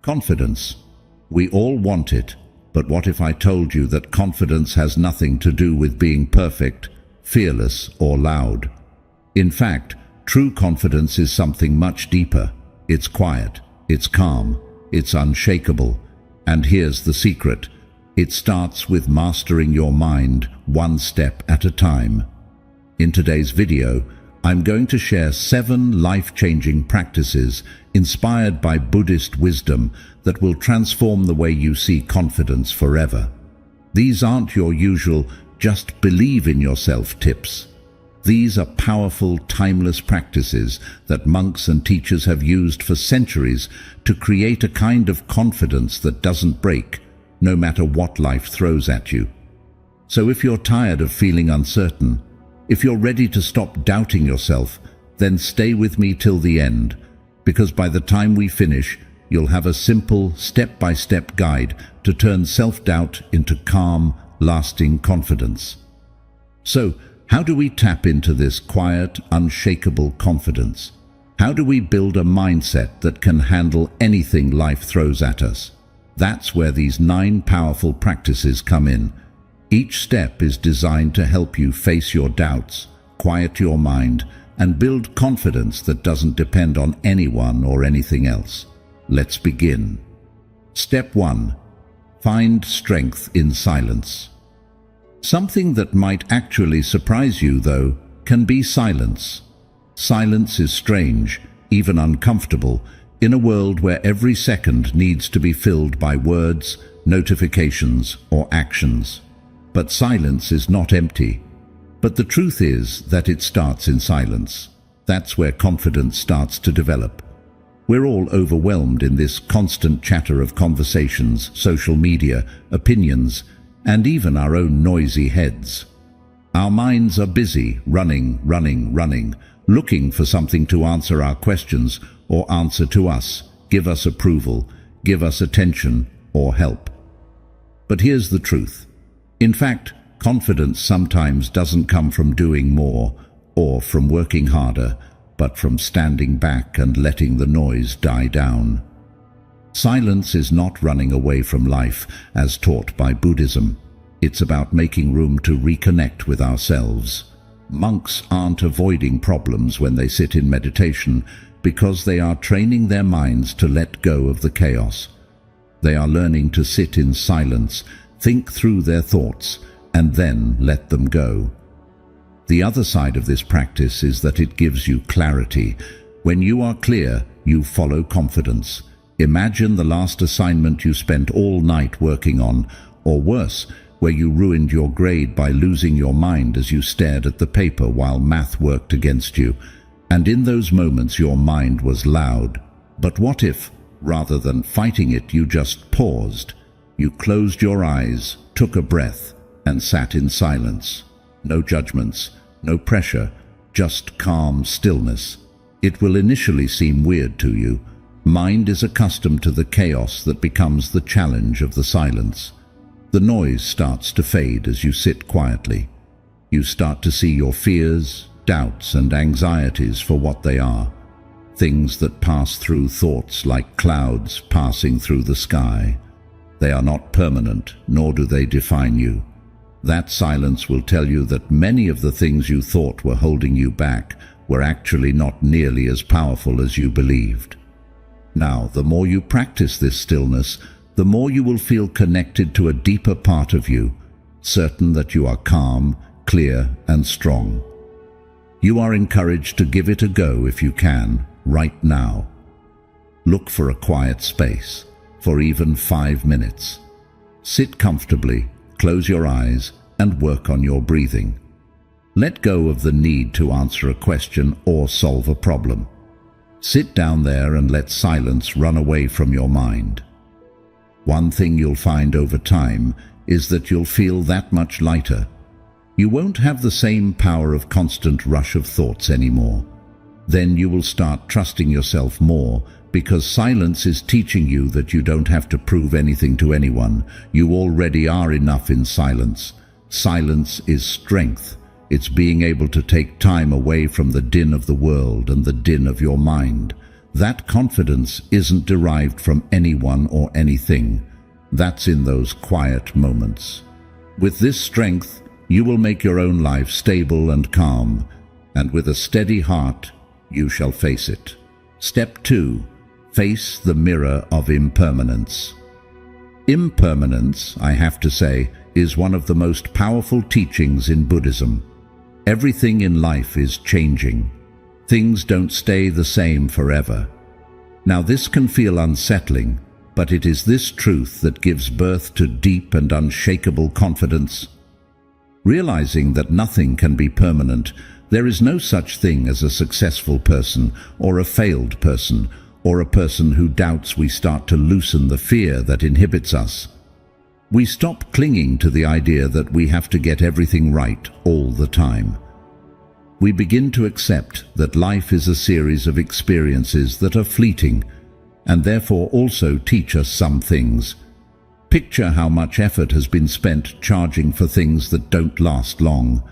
Confidence. We all want it, but what if I told you that confidence has nothing to do with being perfect, fearless, or loud? In fact, true confidence is something much deeper. It's quiet, it's calm, it's unshakable. And here's the secret. It starts with mastering your mind one step at a time. In today's video, I'm going to share 7 life-changing practices inspired by Buddhist wisdom that will transform the way you see confidence forever. These aren't your usual just believe in yourself tips. These are powerful, timeless practices that monks and teachers have used for centuries to create a kind of confidence that doesn't break, no matter what life throws at you. So if you're tired of feeling uncertain, if you're ready to stop doubting yourself, then stay with me till the end, because by the time we finish, you'll have a simple, step-by-step guide to turn self-doubt into calm, lasting confidence. So, how do we tap into this quiet, unshakable confidence? How do we build a mindset that can handle anything life throws at us? That's where these 9 powerful practices come in. Each step is designed to help you face your doubts, quiet your mind, and build confidence that doesn't depend on anyone or anything else. Let's begin. Step 1. Find strength in silence. Something that might actually surprise you, though, can be silence. Silence is strange, even uncomfortable, in a world where every second needs to be filled by words, notifications, or actions. But silence is not empty. But the truth is that it starts in silence. That's where confidence starts to develop. We're all overwhelmed in this constant chatter of conversations, social media, opinions, and even our own noisy heads. Our minds are busy, running, looking for something to answer our questions or answer to us, give us approval, give us attention, or help. But here's the truth. In fact, confidence sometimes doesn't come from doing more or from working harder, but from standing back and letting the noise die down. Silence is not running away from life, as taught by Buddhism. It's about making room to reconnect with ourselves. Monks aren't avoiding problems when they sit in meditation because they are training their minds to let go of the chaos. They are learning to sit in silence, think through their thoughts, and then let them go. The other side of this practice is that it gives you clarity. When you are clear, you follow confidence. Imagine the last assignment you spent all night working on, or worse, where you ruined your grade by losing your mind as you stared at the paper while math worked against you. And in those moments your mind was loud. But what if, rather than fighting it, you just paused? You closed your eyes, took a breath, and sat in silence. No judgments, no pressure, just calm stillness. It will initially seem weird to you. Mind is accustomed to the chaos that becomes the challenge of the silence. The noise starts to fade as you sit quietly. You start to see your fears, doubts, and anxieties for what they are. Things that pass through thoughts like clouds passing through the sky. They are not permanent, nor do they define you. That silence will tell you that many of the things you thought were holding you back were actually not nearly as powerful as you believed. Now, the more you practice this stillness, the more you will feel connected to a deeper part of you, certain that you are calm, clear, and strong. You are encouraged to give it a go if you can, right now. Look for a quiet space, for even 5 minutes. Sit comfortably, close your eyes, and work on your breathing. Let go of the need to answer a question or solve a problem. Sit down there and let silence run away from your mind. One thing you'll find over time is that you'll feel that much lighter. You won't have the same power of constant rush of thoughts anymore. Then you will start trusting yourself more, because silence is teaching you that you don't have to prove anything to anyone. You already are enough in silence. Silence is strength. It's being able to take time away from the din of the world and the din of your mind. That confidence isn't derived from anyone or anything. That's in those quiet moments. With this strength, you will make your own life stable and calm, and with a steady heart, you shall face it. Step 2. Face the mirror of impermanence. Impermanence, I have to say, is one of the most powerful teachings in Buddhism. Everything in life is changing. Things don't stay the same forever. Now this can feel unsettling, but it is this truth that gives birth to deep and unshakable confidence. Realizing that nothing can be permanent, there is no such thing as a successful person or a failed person or a person who doubts. We start to loosen the fear that inhibits us. We stop clinging to the idea that we have to get everything right all the time. We begin to accept that life is a series of experiences that are fleeting and therefore also teach us some things. Picture how much effort has been spent charging for things that don't last long.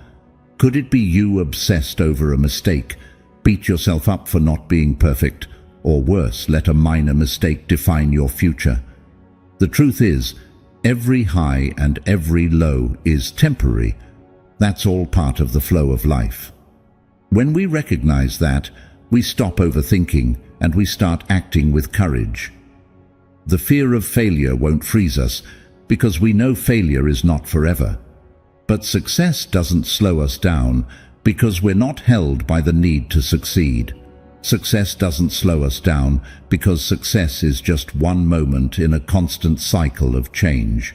Could it be you obsessed over a mistake, beat yourself up for not being perfect, or worse, let a minor mistake define your future? The truth is, every high and every low is temporary. That's all part of the flow of life. When we recognize that, we stop overthinking and we start acting with courage. The fear of failure won't freeze us because we know failure is not forever. But success doesn't slow us down because we're not held by the need to succeed. Success doesn't slow us down because success is just one moment in a constant cycle of change.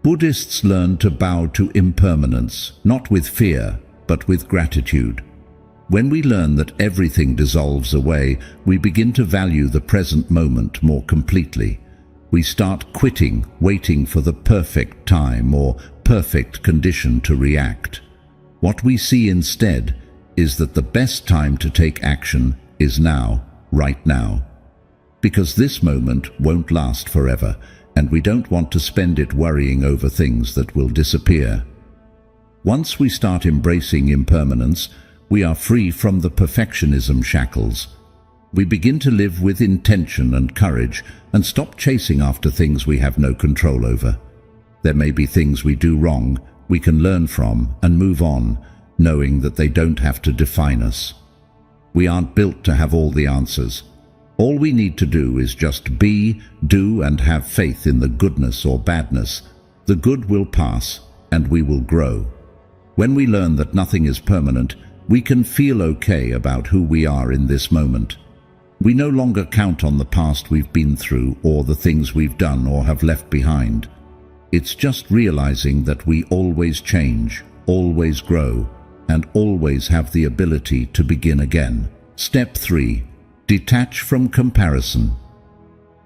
Buddhists learn to bow to impermanence, not with fear, but with gratitude. When we learn that everything dissolves away, we begin to value the present moment more completely. We start quitting waiting for the perfect time or perfect condition to react. What we see instead is that the best time to take action is now, right now. Because this moment won't last forever, and we don't want to spend it worrying over things that will disappear. Once we start embracing impermanence, we are free from the perfectionism shackles. We begin to live with intention and courage and stop chasing after things we have no control over. There may be things we do wrong, we can learn from and move on, knowing that they don't have to define us. We aren't built to have all the answers. All we need to do is just be, do, and have faith in the goodness or badness. The good will pass, and we will grow. When we learn that nothing is permanent, we can feel okay about who we are in this moment. We no longer count on the past we've been through or the things we've done or have left behind. It's just realizing that we always change, always grow, and always have the ability to begin again. Step 3. Detach from comparison.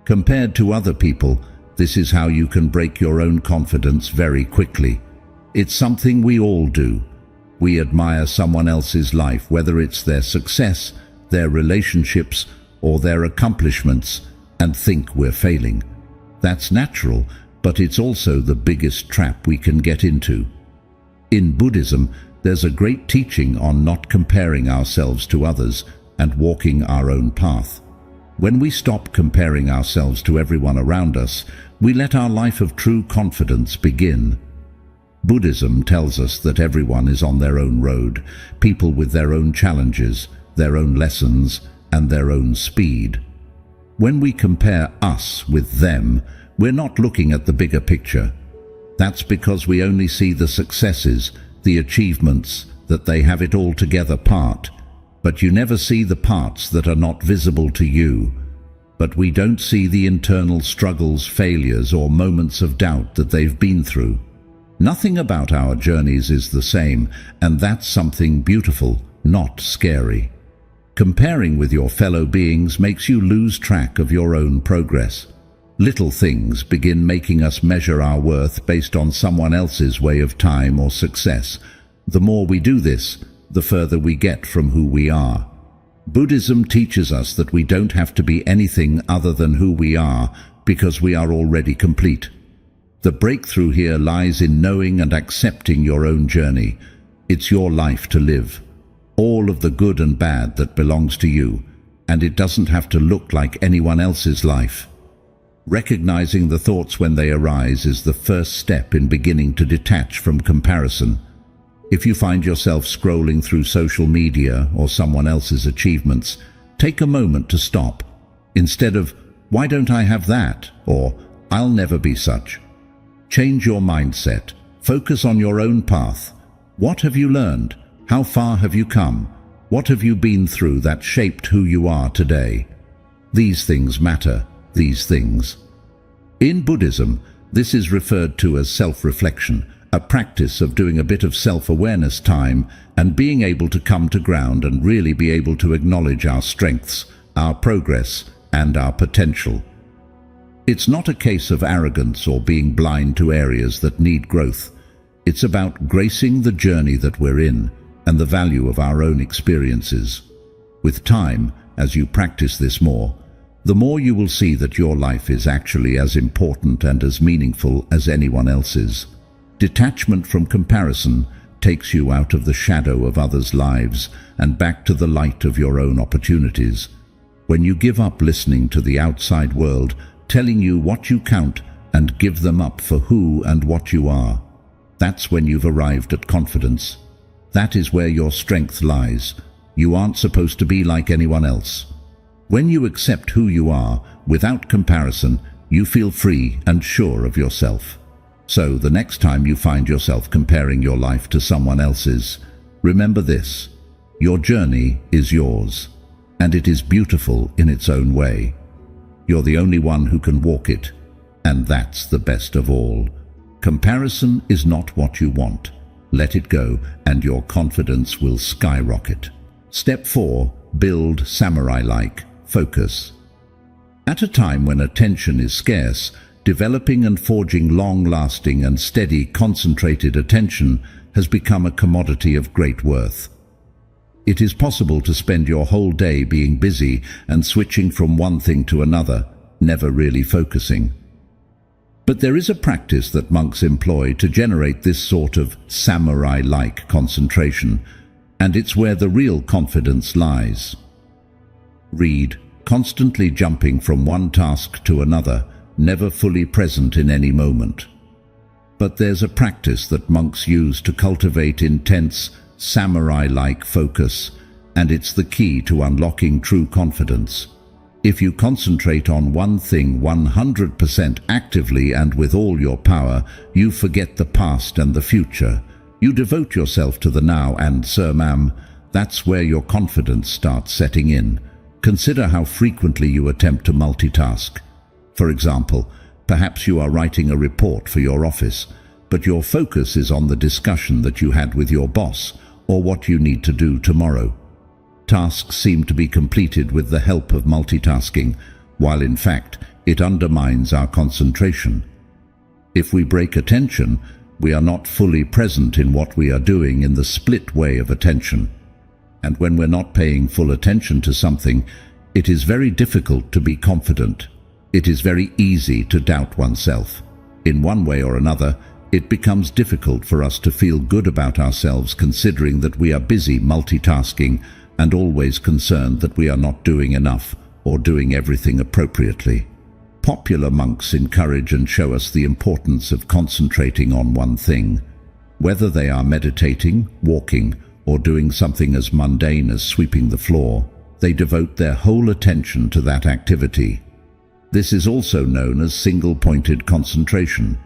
Compared to other people, this is how you can break your own confidence very quickly. It's something we all do. We admire someone else's life, whether it's their success, their relationships, or their accomplishments, and think we're failing. That's natural, but it's also the biggest trap we can get into. In Buddhism, there's a great teaching on not comparing ourselves to others and walking our own path. When we stop comparing ourselves to everyone around us, we let our life of true confidence begin. Buddhism tells us that everyone is on their own road, people with their own challenges, their own lessons, and their own speed. When we compare us with them, we're not looking at the bigger picture. That's because we only see the successes, the achievements, that they have it all together part. But you never see the parts that are not visible to you. But we don't see the internal struggles, failures, or moments of doubt that they've been through. Nothing about our journeys is the same, and that's something beautiful, not scary. Comparing with your fellow beings makes you lose track of your own progress. Little things begin making us measure our worth based on someone else's way of time or success. The more we do this, the further we get from who we are. Buddhism teaches us that we don't have to be anything other than who we are because we are already complete. The breakthrough here lies in knowing and accepting your own journey. It's your life to live. All of the good and bad that belongs to you. and it doesn't have to look like anyone else's life. Recognizing the thoughts when they arise is the first step in beginning to detach from comparison. If you find yourself scrolling through social media or someone else's achievements, take a moment to stop. Instead of, "Why don't I have that?" or "I'll never be such." Change your mindset. Focus on your own path. What have you learned? How far have you come? What have you been through that shaped who you are today? These things matter, these things. In Buddhism, this is referred to as self-reflection, a practice of doing a bit of self-awareness time and being able to come to ground and really be able to acknowledge our strengths, our progress, and our potential. It's not a case of arrogance or being blind to areas that need growth. It's about gracing the journey that we're in and the value of our own experiences. With time, as you practice this more, the more you will see that your life is actually as important and as meaningful as anyone else's. Detachment from comparison takes you out of the shadow of others' lives and back to the light of your own opportunities. When you give up listening to the outside world telling you what you count and give them up for who and what you are, that's when you've arrived at confidence. That is where your strength lies. You aren't supposed to be like anyone else. When you accept who you are without comparison, you feel free and sure of yourself. So the next time you find yourself comparing your life to someone else's, remember this: your journey is yours, and it is beautiful in its own way. You're the only one who can walk it, and that's the best of all. Comparison is not what you want. Let it go, and your confidence will skyrocket. Step 4. Build samurai-like focus. At a time when attention is scarce, developing and forging long-lasting and steady, concentrated attention has become a commodity of great worth. It is possible to spend your whole day being busy and switching from one thing to another, never really focusing. But there is a practice that monks employ to generate this sort of samurai-like concentration, and it's where the real confidence lies. Read, constantly jumping from one task to another, never fully present in any moment. But there's a practice that monks use to cultivate intense, samurai-like focus, and it's the key to unlocking true confidence. If you concentrate on one thing 100% actively and with all your power, you forget the past and the future. You devote yourself to the now and, sir ma'am, that's where your confidence starts setting in. Consider how frequently you attempt to multitask. For example, perhaps you are writing a report for your office, but your focus is on the discussion that you had with your boss or what you need to do tomorrow. Tasks seem to be completed with the help of multitasking, while in fact it undermines our concentration. If we break attention, we are not fully present in what we are doing in the split way of attention. And when we're not paying full attention to something, it is very difficult to be confident. It is very easy to doubt oneself. In one way or another, it becomes difficult for us to feel good about ourselves, considering that we are busy multitasking and always concerned that we are not doing enough or doing everything appropriately. Popular monks encourage and show us the importance of concentrating on one thing. Whether they are meditating, walking, or doing something as mundane as sweeping the floor, they devote their whole attention to that activity. This is also known as single-pointed concentration.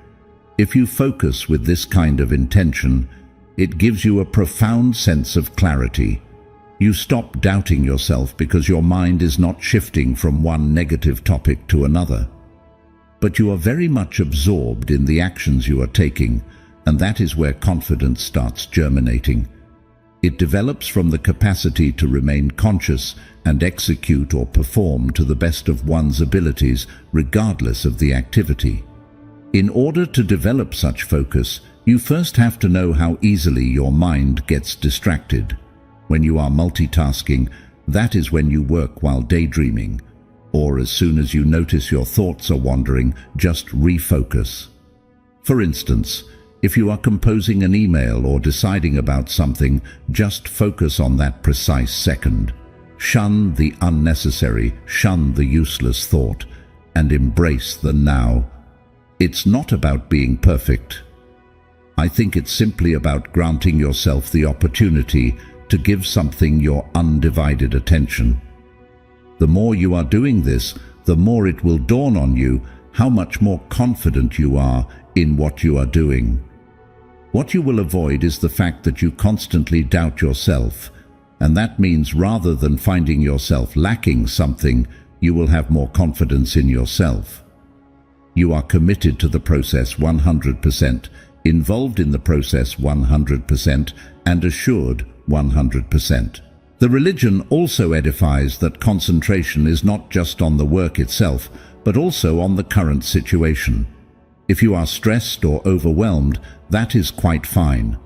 If you focus with this kind of intention, it gives you a profound sense of clarity. You stop doubting yourself because your mind is not shifting from one negative topic to another. But you are very much absorbed in the actions you are taking, and that is where confidence starts germinating. It develops from the capacity to remain conscious and execute or perform to the best of one's abilities, regardless of the activity. In order to develop such focus, you first have to know how easily your mind gets distracted. When you are multitasking, that is when you work while daydreaming, or as soon as you notice your thoughts are wandering, just refocus. For instance, if you are composing an email or deciding about something, just focus on that precise second. Shun the unnecessary, shun the useless thought, and embrace the now. It's not about being perfect. I think it's simply about granting yourself the opportunity to give something your undivided attention. The more you are doing this, the more it will dawn on you how much more confident you are in what you are doing. What you will avoid is the fact that you constantly doubt yourself, and that means rather than finding yourself lacking something, you will have more confidence in yourself. You are committed to the process 100%, involved in the process 100%, and assured 100%. The religion also edifies that concentration is not just on the work itself, but also on the current situation. If you are stressed or overwhelmed, that is quite fine.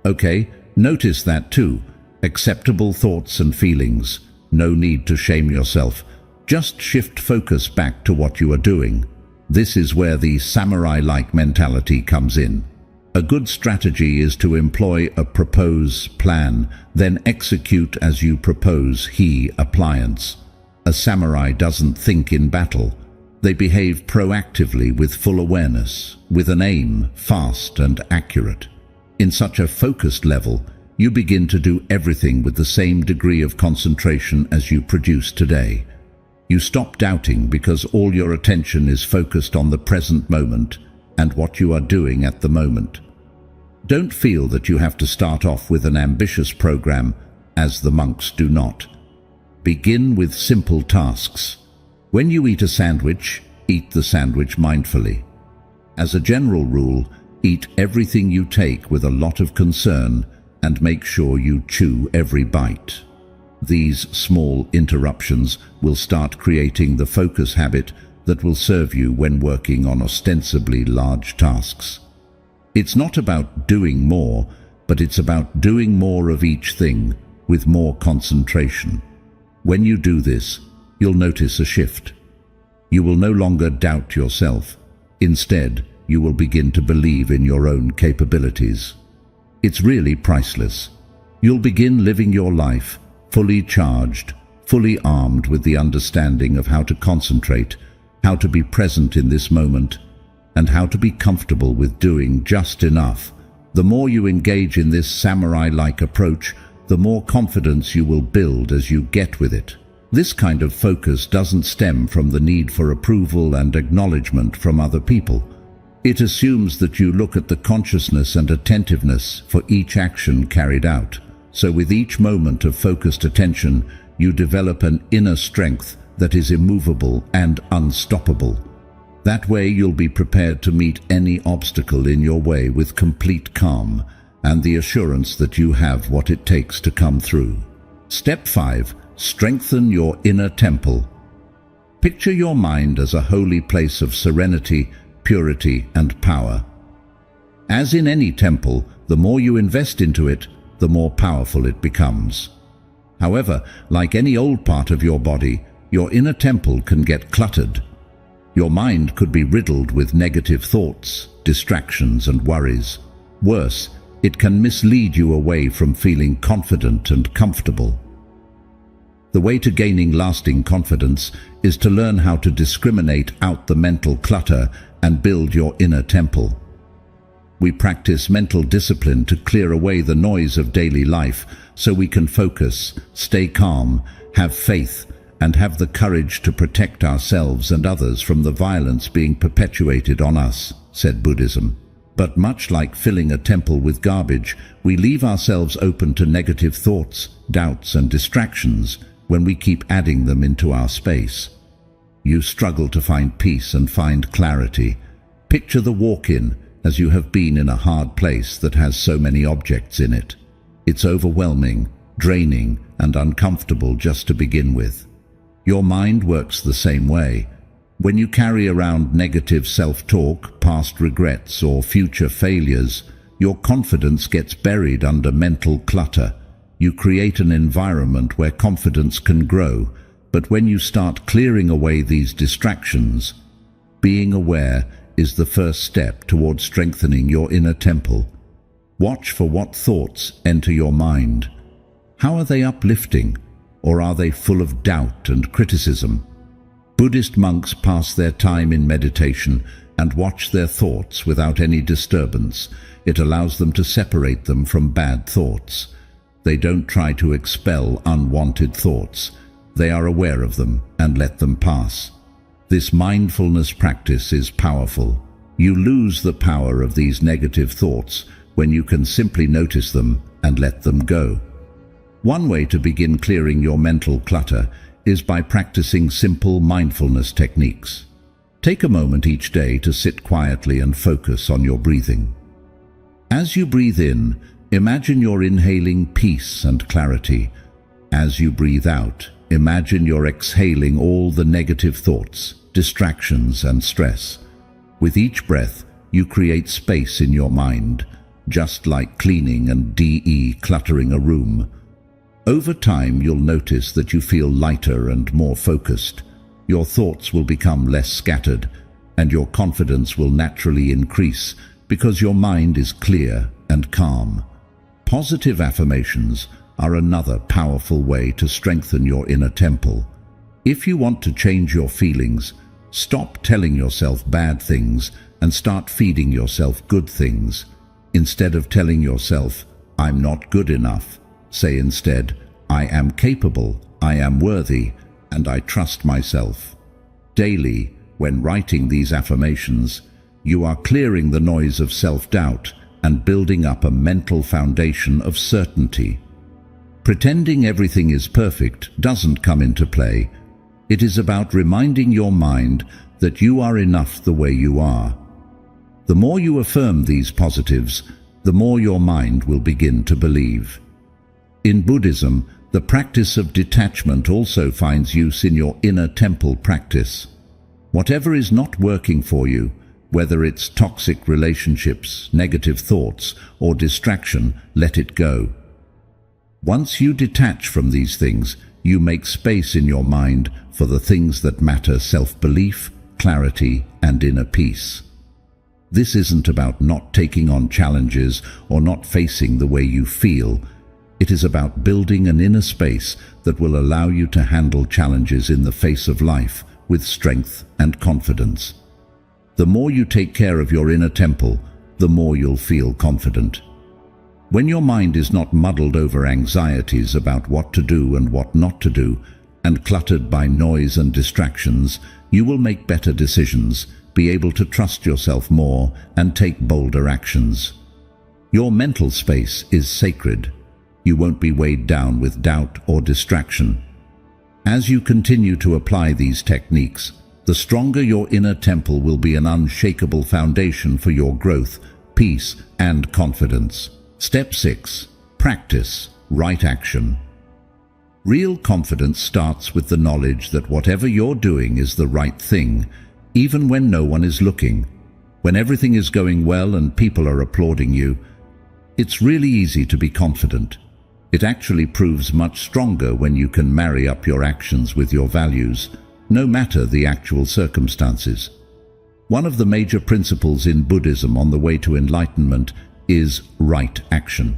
Okay, notice that too. Acceptable thoughts and feelings. No need to shame yourself. Just shift focus back to what you are doing. This is where the samurai-like mentality comes in. A good strategy is to employ a propose plan, then execute as you propose appliance. A samurai doesn't think in battle. They behave proactively with full awareness, with an aim, fast and accurate. In such a focused level, you begin to do everything with the same degree of concentration as you produce today. You stop doubting because all your attention is focused on the present moment and what you are doing at the moment. Don't feel that you have to start off with an ambitious program, as the monks do not. Begin with simple tasks. When you eat a sandwich, eat the sandwich mindfully. As a general rule, eat everything you take with a lot of concern and make sure you chew every bite. These small interruptions will start creating the focus habit that will serve you when working on ostensibly large tasks. It's not about doing more, but it's about doing more of each thing with more concentration. When you do this, you'll notice a shift. You will no longer doubt yourself. Instead, you will begin to believe in your own capabilities. It's really priceless. You'll begin living your life fully charged, fully armed with the understanding of how to concentrate, how to be present in this moment, and how to be comfortable with doing just enough. The more you engage in this samurai-like approach, the more confidence you will build as you get with it. This kind of focus doesn't stem from the need for approval and acknowledgement from other people. It assumes that you look at the consciousness and attentiveness for each action carried out. So with each moment of focused attention, you develop an inner strength that is immovable and unstoppable. That way you'll be prepared to meet any obstacle in your way with complete calm and the assurance that you have what it takes to come through. Step 5. Strengthen your inner temple. Picture your mind as a holy place of serenity, purity, and power. As in any temple, the more you invest into it, the more powerful it becomes. However, like any old part of your body, your inner temple can get cluttered. Your mind could be riddled with negative thoughts, distractions, and worries. Worse, it can mislead you away from feeling confident and comfortable. The way to gaining lasting confidence is to learn how to discriminate out the mental clutter and build your inner temple. We practice mental discipline to clear away the noise of daily life so we can focus, stay calm, have faith, and have the courage to protect ourselves and others from the violence being perpetuated on us, said Buddhism. But much like filling a temple with garbage, we leave ourselves open to negative thoughts, doubts, and distractions when we keep adding them into our space. You struggle to find peace and find clarity. Picture the walk-in as you have been in a hard place that has so many objects in it. It's overwhelming, draining, and uncomfortable just to begin with. Your mind works the same way. When you carry around negative self-talk, past regrets, or future failures, your confidence gets buried under mental clutter. You create an environment where confidence can grow, but when you start clearing away these distractions, being aware is the first step toward strengthening your inner temple. Watch for what thoughts enter your mind. How are they uplifting, or are they full of doubt and criticism? Buddhist monks pass their time in meditation and watch their thoughts without any disturbance. It allows them to separate them from bad thoughts. They don't try to expel unwanted thoughts. They are aware of them and let them pass. This mindfulness practice is powerful. You lose the power of these negative thoughts when you can simply notice them and let them go. One way to begin clearing your mental clutter is by practicing simple mindfulness techniques. Take a moment each day to sit quietly and focus on your breathing. As you breathe in, imagine you're inhaling peace and clarity. As you breathe out, imagine you're exhaling all the negative thoughts, distractions, and stress. With each breath, you create space in your mind, just like cleaning and decluttering a room. Over time, you'll notice that you feel lighter and more focused. Your thoughts will become less scattered, and your confidence will naturally increase because your mind is clear and calm. Positive affirmations are another powerful way to strengthen your inner temple. If you want to change your feelings, stop telling yourself bad things and start feeding yourself good things. Instead of telling yourself, "I'm not good enough," say instead, "I am capable, I am worthy, and I trust myself." Daily, when writing these affirmations, you are clearing the noise of self-doubt and building up a mental foundation of certainty. Pretending everything is perfect doesn't come into play. It is about reminding your mind that you are enough the way you are. The more you affirm these positives, the more your mind will begin to believe. In Buddhism, the practice of detachment also finds use in your inner temple practice. Whatever is not working for you, whether it's toxic relationships, negative thoughts, or distraction, let it go. Once you detach from these things, you make space in your mind for the things that matter: self-belief, clarity, and inner peace. This isn't about not taking on challenges or not facing the way you feel. It is about building an inner space that will allow you to handle challenges in the face of life with strength and confidence. The more you take care of your inner temple, the more you'll feel confident. When your mind is not muddled over anxieties about what to do and what not to do, and cluttered by noise and distractions, you will make better decisions, be able to trust yourself more, and take bolder actions. Your mental space is sacred. You won't be weighed down with doubt or distraction. As you continue to apply these techniques, the stronger your inner temple will be, an unshakable foundation for your growth, peace, and confidence. Step 6. Practice right action. Real confidence starts with the knowledge that whatever you're doing is the right thing, even when no one is looking. When everything is going well and people are applauding you, it's really easy to be confident. It actually proves much stronger when you can marry up your actions with your values, no matter the actual circumstances. One of the major principles in Buddhism on the way to enlightenment is right action.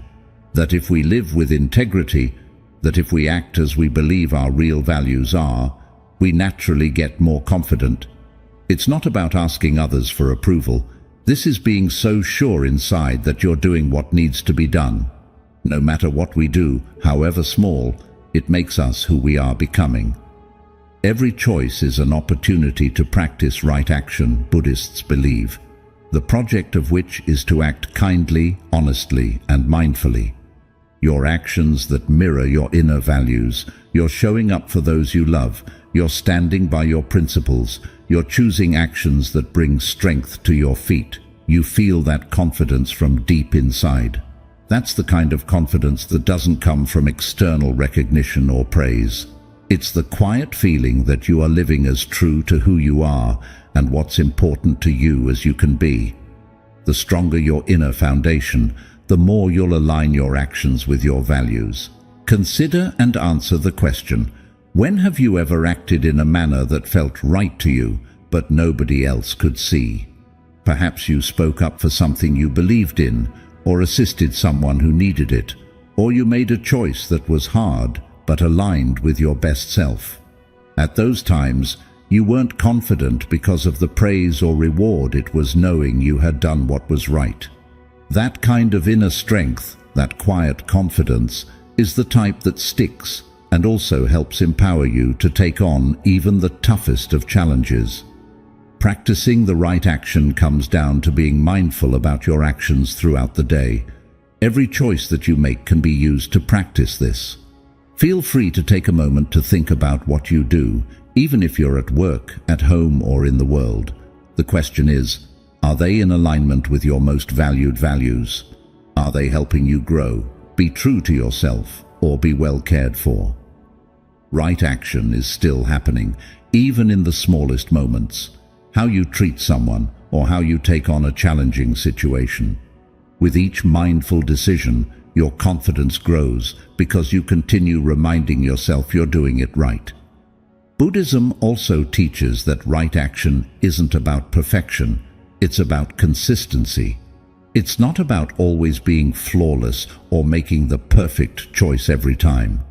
That if we live with integrity, that if we act as we believe our real values are, we naturally get more confident. It's not about asking others for approval. This is being so sure inside that you're doing what needs to be done. No matter what we do, however small, it makes us who we are becoming. Every choice is an opportunity to practice right action, Buddhists believe, the project of which is to act kindly, honestly, and mindfully. Your actions that mirror your inner values, you're showing up for those you love, you're standing by your principles, you're choosing actions that bring strength to your feet. You feel that confidence from deep inside. That's the kind of confidence that doesn't come from external recognition or praise. It's the quiet feeling that you are living as true to who you are and what's important to you as you can be. The stronger your inner foundation, the more you'll align your actions with your values. Consider and answer the question, when have you ever acted in a manner that felt right to you, but nobody else could see? Perhaps you spoke up for something you believed in, or assisted someone who needed it, or you made a choice that was hard, but aligned with your best self. At those times, you weren't confident because of the praise or reward, it was knowing you had done what was right. That kind of inner strength, that quiet confidence, is the type that sticks and also helps empower you to take on even the toughest of challenges. Practicing the right action comes down to being mindful about your actions throughout the day. Every choice that you make can be used to practice this. Feel free to take a moment to think about what you do, even if you're at work, at home, or in the world. The question is, are they in alignment with your most valued values? Are they helping you grow, be true to yourself, or be well cared for? Right action is still happening, even in the smallest moments. How you treat someone, or how you take on a challenging situation. With each mindful decision, your confidence grows because you continue reminding yourself you're doing it right. Buddhism also teaches that right action isn't about perfection, it's about consistency. It's not about always being flawless or making the perfect choice every time.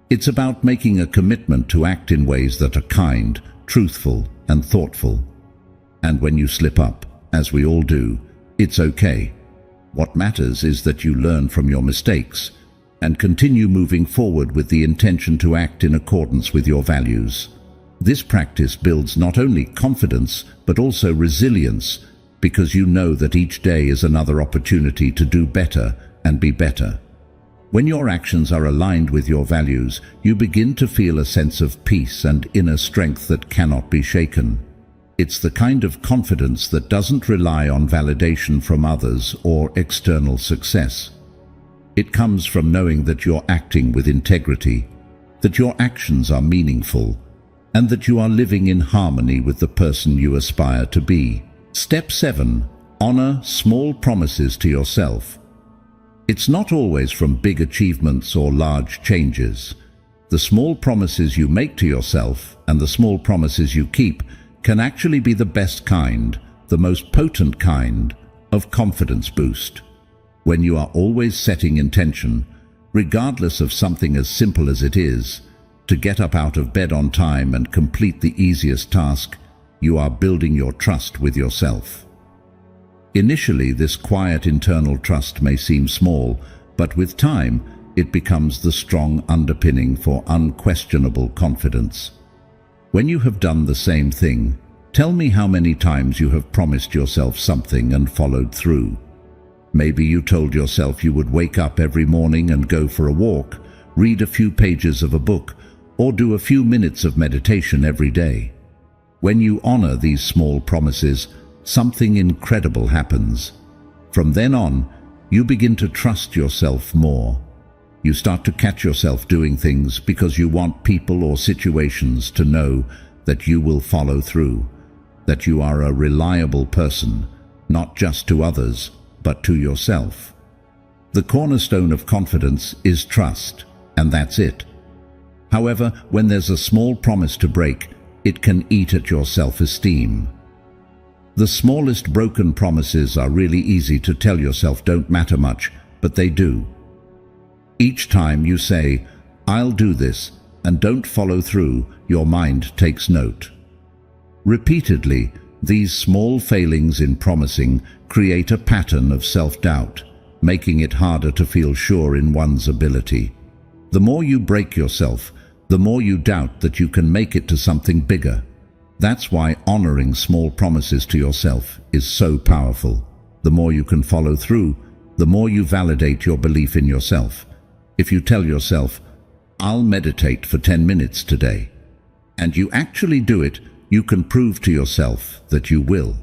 It's about making a commitment to act in ways that are kind, truthful, and thoughtful. And when you slip up, as we all do, it's okay. What matters is that you learn from your mistakes and continue moving forward with the intention to act in accordance with your values. This practice builds not only confidence but also resilience, because you know that each day is another opportunity to do better and be better. When your actions are aligned with your values, you begin to feel a sense of peace and inner strength that cannot be shaken. It's the kind of confidence that doesn't rely on validation from others or external success. It comes from knowing that you're acting with integrity, that your actions are meaningful, and that you are living in harmony with the person you aspire to be. Step 7. Honor small promises to yourself. It's not always from big achievements or large changes. The small promises you make to yourself and the small promises you keep can actually be the best kind, the most potent kind of confidence boost. When you are always setting intention, regardless of something as simple as it is, to get up out of bed on time and complete the easiest task, you are building your trust with yourself. Initially, this quiet internal trust may seem small, but with time, it becomes the strong underpinning for unquestionable confidence. When you have done the same thing, tell me how many times you have promised yourself something and followed through. Maybe you told yourself you would wake up every morning and go for a walk, read a few pages of a book, or do a few minutes of meditation every day. When you honor these small promises, something incredible happens. From then on, you begin to trust yourself more. You start to catch yourself doing things because you want people or situations to know that you will follow through, that you are a reliable person, not just to others, but to yourself. The cornerstone of confidence is trust, and that's it. However, when there's a small promise to break, it can eat at your self-esteem. The smallest broken promises are really easy to tell yourself don't matter much, but they do. Each time you say, "I'll do this," and don't follow through, your mind takes note. Repeatedly, these small failings in promising create a pattern of self-doubt, making it harder to feel sure in one's ability. The more you break yourself, the more you doubt that you can make it to something bigger. That's why honoring small promises to yourself is so powerful. The more you can follow through, the more you validate your belief in yourself. If you tell yourself, "I'll meditate for 10 minutes today," and you actually do it, you can prove to yourself that you will.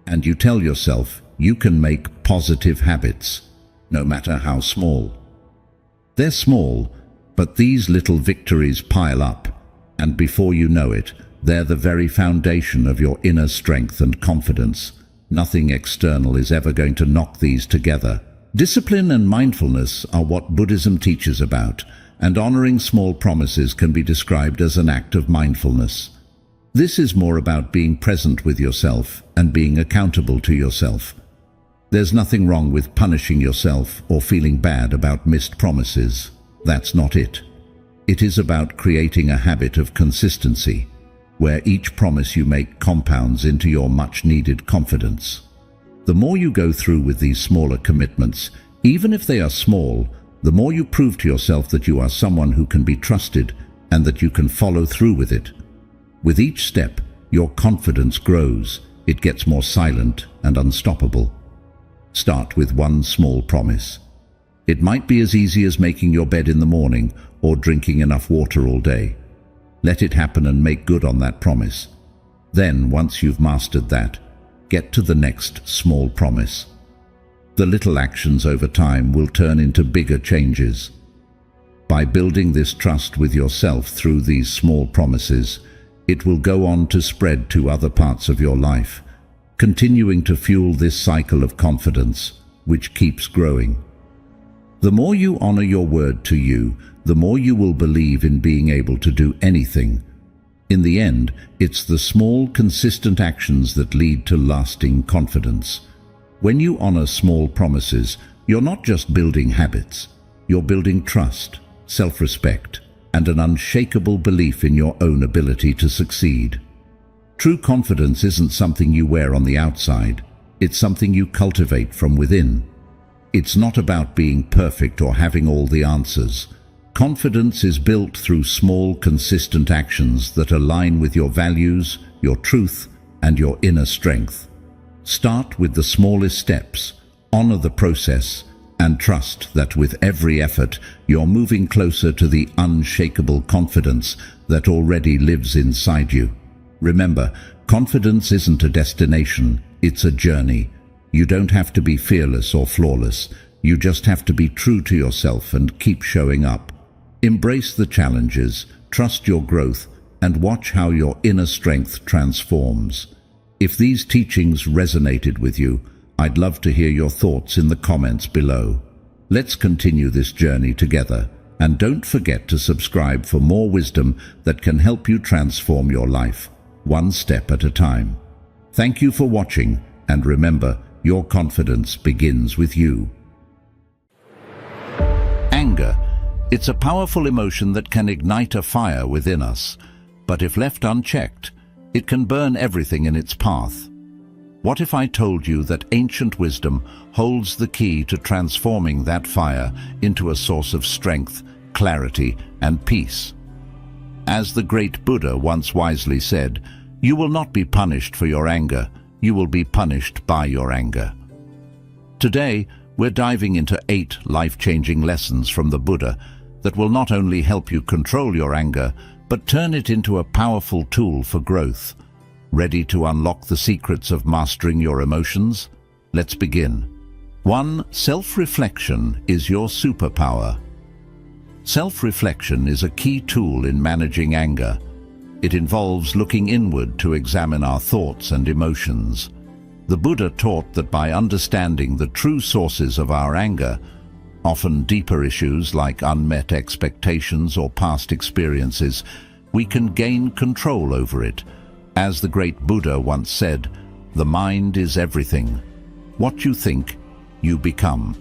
And you tell yourself you can make positive habits, no matter how small. They're small, but these little victories pile up, and before you know it, they're the very foundation of your inner strength and confidence. Nothing external is ever going to knock these together. Discipline and mindfulness are what Buddhism teaches about, and honoring small promises can be described as an act of mindfulness. This is more about being present with yourself and being accountable to yourself. There's nothing wrong with punishing yourself or feeling bad about missed promises. That's not it. It is about creating a habit of consistency, where each promise you make compounds into your much-needed confidence. The more you go through with these smaller commitments, even if they are small, the more you prove to yourself that you are someone who can be trusted and that you can follow through with it. With each step, your confidence grows. It gets more silent and unstoppable. Start with one small promise. It might be as easy as making your bed in the morning or drinking enough water all day. Let it happen and make good on that promise. Then, once you've mastered that, get to the next small promise. The little actions over time will turn into bigger changes. By building this trust with yourself through these small promises, it will go on to spread to other parts of your life, continuing to fuel this cycle of confidence, which keeps growing. The more you honor your word to you, the more you will believe in being able to do anything. In the end, it's the small, consistent actions that lead to lasting confidence. When you honor small promises, you're not just building habits, you're building trust, self-respect, and an unshakable belief in your own ability to succeed. True confidence isn't something you wear on the outside, it's something you cultivate from within. It's not about being perfect or having all the answers. Confidence is built through small, consistent actions that align with your values, your truth, and your inner strength. Start with the smallest steps, honor the process, and trust that with every effort, you're moving closer to the unshakable confidence that already lives inside you. Remember, confidence isn't a destination, it's a journey. You don't have to be fearless or flawless. You just have to be true to yourself and keep showing up. Embrace the challenges, trust your growth, and watch how your inner strength transforms. If these teachings resonated with you, I'd love to hear your thoughts in the comments below. Let's continue this journey together, and don't forget to subscribe for more wisdom that can help you transform your life, one step at a time. Thank you for watching, and remember, your confidence begins with you. Anger. It's a powerful emotion that can ignite a fire within us, but if left unchecked, it can burn everything in its path. What if I told you that ancient wisdom holds the key to transforming that fire into a source of strength, clarity, and peace? As the great Buddha once wisely said, "You will not be punished for your anger, you will be punished by your anger." Today, we're diving into 8 life-changing lessons from the Buddha that will not only help you control your anger, but turn it into a powerful tool for growth. Ready to unlock the secrets of mastering your emotions? Let's begin. 1. Self-reflection is your superpower. Self-reflection is a key tool in managing anger. It involves looking inward to examine our thoughts and emotions. The Buddha taught that by understanding the true sources of our anger, often deeper issues like unmet expectations or past experiences, we can gain control over it. As the great Buddha once said, "The mind is everything. What you think, you become."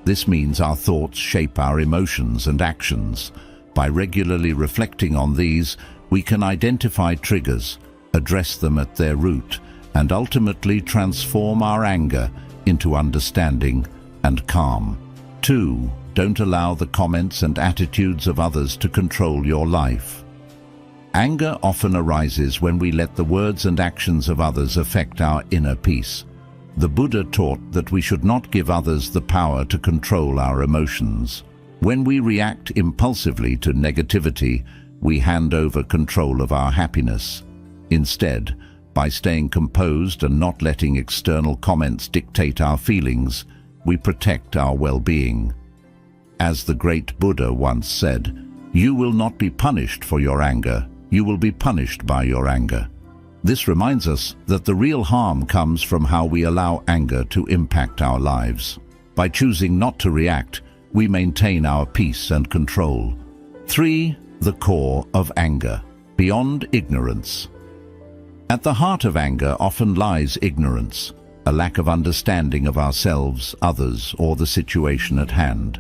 This means our thoughts shape our emotions and actions. By regularly reflecting on these, we can identify triggers, address them at their root, and ultimately transform our anger into understanding and calm. 2. Don't allow the comments and attitudes of others to control your life. Anger often arises when we let the words and actions of others affect our inner peace. The Buddha taught that we should not give others the power to control our emotions. When we react impulsively to negativity, we hand over control of our happiness. Instead, by staying composed and not letting external comments dictate our feelings, we protect our well-being. As the great Buddha once said, "You will not be punished for your anger, you will be punished by your anger." This reminds us that the real harm comes from how we allow anger to impact our lives. By choosing not to react, we maintain our peace and control. 3. The core of anger. Beyond ignorance. At the heart of anger often lies ignorance, a lack of understanding of ourselves, others, or the situation at hand.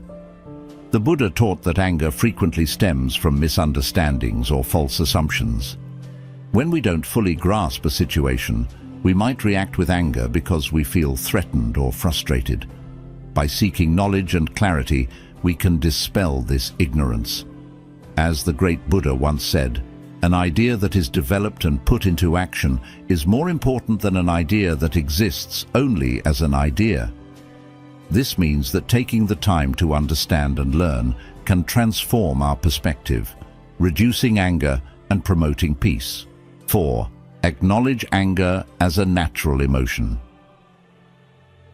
The Buddha taught that anger frequently stems from misunderstandings or false assumptions. When we don't fully grasp a situation, we might react with anger because we feel threatened or frustrated. By seeking knowledge and clarity, we can dispel this ignorance. As the great Buddha once said, an idea that is developed and put into action is more important than an idea that exists only as an idea. This means that taking the time to understand and learn can transform our perspective, reducing anger and promoting peace. 4. Acknowledge anger as a natural emotion.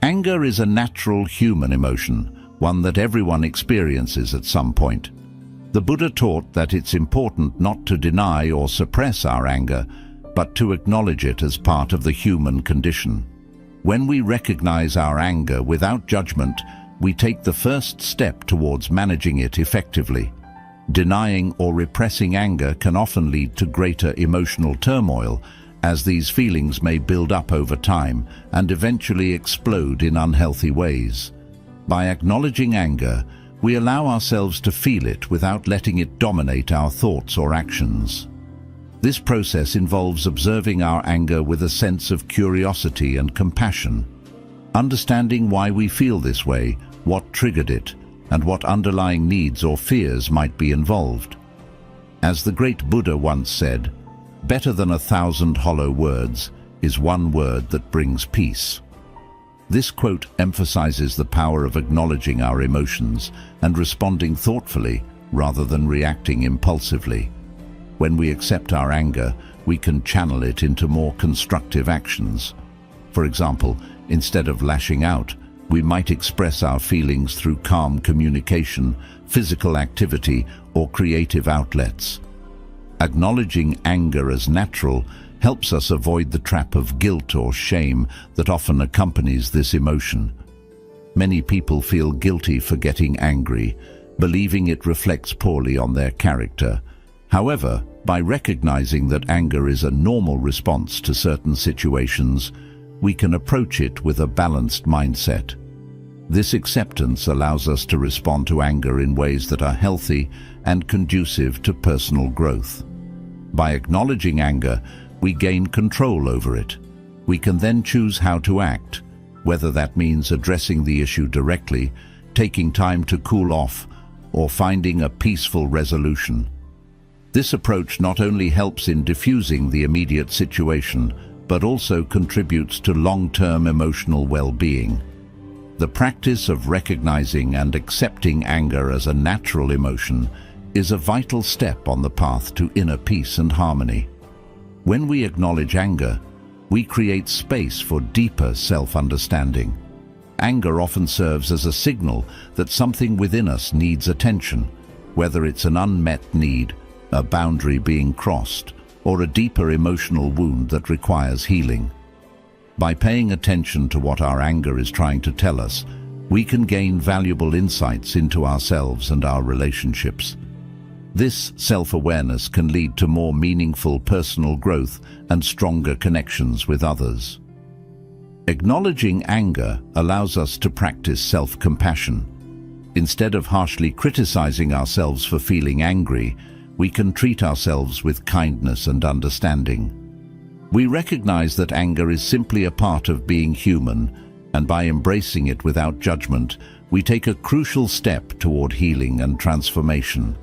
Anger is a natural human emotion, one that everyone experiences at some point. The Buddha taught that it's important not to deny or suppress our anger, but to acknowledge it as part of the human condition. When we recognize our anger without judgment, we take the first step towards managing it effectively. Denying or repressing anger can often lead to greater emotional turmoil, as these feelings may build up over time and eventually explode in unhealthy ways. By acknowledging anger, we allow ourselves to feel it without letting it dominate our thoughts or actions. This process involves observing our anger with a sense of curiosity and compassion, understanding why we feel this way, what triggered it, and what underlying needs or fears might be involved. As the great Buddha once said, "Better than 1,000 hollow words is one word that brings peace." This quote emphasizes the power of acknowledging our emotions and responding thoughtfully rather than reacting impulsively. When we accept our anger, we can channel it into more constructive actions. For example, instead of lashing out, we might express our feelings through calm communication, physical activity, or creative outlets. Acknowledging anger as natural helps us avoid the trap of guilt or shame that often accompanies this emotion. Many people feel guilty for getting angry, believing it reflects poorly on their character. However, by recognizing that anger is a normal response to certain situations, we can approach it with a balanced mindset. This acceptance allows us to respond to anger in ways that are healthy and conducive to personal growth. By acknowledging anger, we gain control over it. We can then choose how to act, whether that means addressing the issue directly, taking time to cool off, or finding a peaceful resolution. This approach not only helps in diffusing the immediate situation, but also contributes to long-term emotional well-being. The practice of recognizing and accepting anger as a natural emotion is a vital step on the path to inner peace and harmony. When we acknowledge anger, we create space for deeper self-understanding. Anger often serves as a signal that something within us needs attention, whether it's an unmet need, a boundary being crossed, or a deeper emotional wound that requires healing. By paying attention to what our anger is trying to tell us, we can gain valuable insights into ourselves and our relationships. This self-awareness can lead to more meaningful personal growth and stronger connections with others. Acknowledging anger allows us to practice self-compassion. Instead of harshly criticizing ourselves for feeling angry, we can treat ourselves with kindness and understanding. We recognize that anger is simply a part of being human, and by embracing it without judgment, we take a crucial step toward healing and transformation.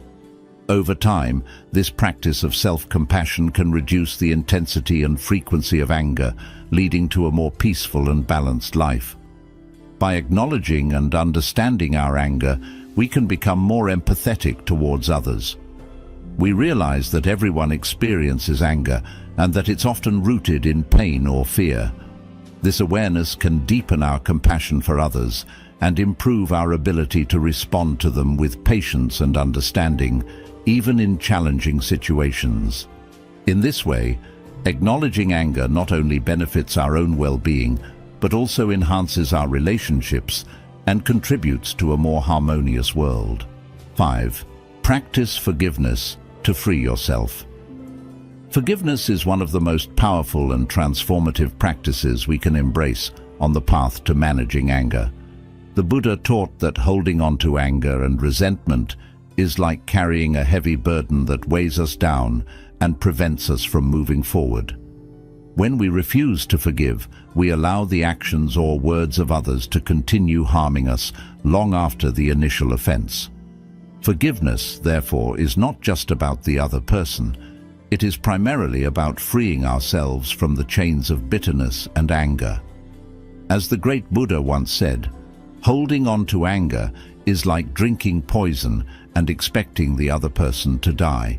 Over time, this practice of self-compassion can reduce the intensity and frequency of anger, leading to a more peaceful and balanced life. By acknowledging and understanding our anger, we can become more empathetic towards others. We realize that everyone experiences anger and that it's often rooted in pain or fear. This awareness can deepen our compassion for others and improve our ability to respond to them with patience and understanding, even in challenging situations. In this way, acknowledging anger not only benefits our own well-being, but also enhances our relationships and contributes to a more harmonious world. 5. Practice forgiveness to free yourself. Forgiveness is one of the most powerful and transformative practices we can embrace on the path to managing anger. The Buddha taught that holding on to anger and resentment is like carrying a heavy burden that weighs us down and prevents us from moving forward. When we refuse to forgive, we allow the actions or words of others to continue harming us long after the initial offense. Forgiveness, therefore, is not just about the other person. It is primarily about freeing ourselves from the chains of bitterness and anger. As the great Buddha once said, holding on to anger is like drinking poison and expecting the other person to die.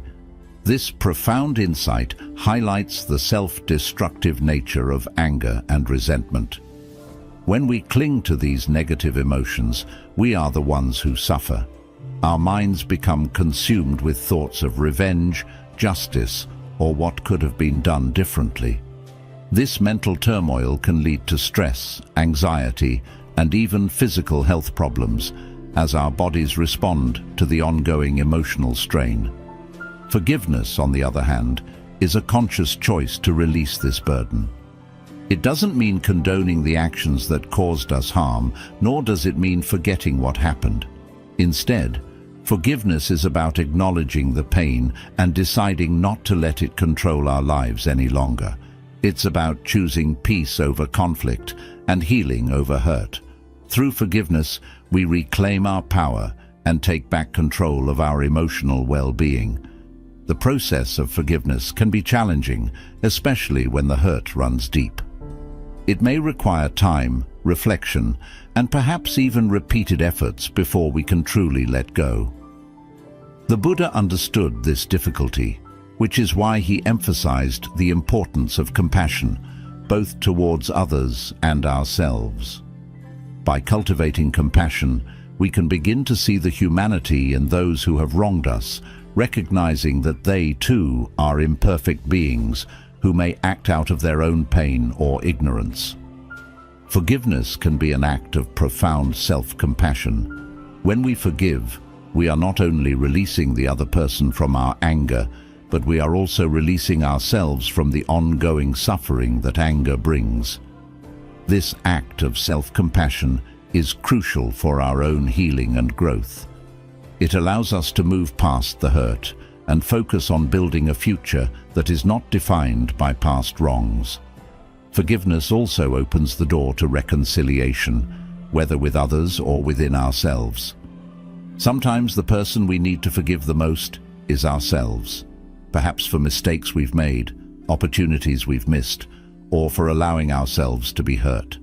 This profound insight highlights the self-destructive nature of anger and resentment. When we cling to these negative emotions, we are the ones who suffer. Our minds become consumed with thoughts of revenge, justice, or what could have been done differently. This mental turmoil can lead to stress, anxiety, and even physical health problems, as our bodies respond to the ongoing emotional strain. Forgiveness, on the other hand, is a conscious choice to release this burden. It doesn't mean condoning the actions that caused us harm, nor does it mean forgetting what happened. Instead, forgiveness is about acknowledging the pain and deciding not to let it control our lives any longer. It's about choosing peace over conflict and healing over hurt. Through forgiveness, we reclaim our power and take back control of our emotional well-being. The process of forgiveness can be challenging, especially when the hurt runs deep. It may require time, reflection, and perhaps even repeated efforts before we can truly let go. The Buddha understood this difficulty, which is why he emphasized the importance of compassion, both towards others and ourselves. By cultivating compassion, we can begin to see the humanity in those who have wronged us, recognizing that they too are imperfect beings who may act out of their own pain or ignorance. Forgiveness can be an act of profound self-compassion. When we forgive, we are not only releasing the other person from our anger, but we are also releasing ourselves from the ongoing suffering that anger brings. This act of self-compassion is crucial for our own healing and growth. It allows us to move past the hurt and focus on building a future that is not defined by past wrongs. Forgiveness also opens the door to reconciliation, whether with others or within ourselves. Sometimes the person we need to forgive the most is ourselves, perhaps for mistakes we've made, opportunities we've missed, or for allowing ourselves to be hurt.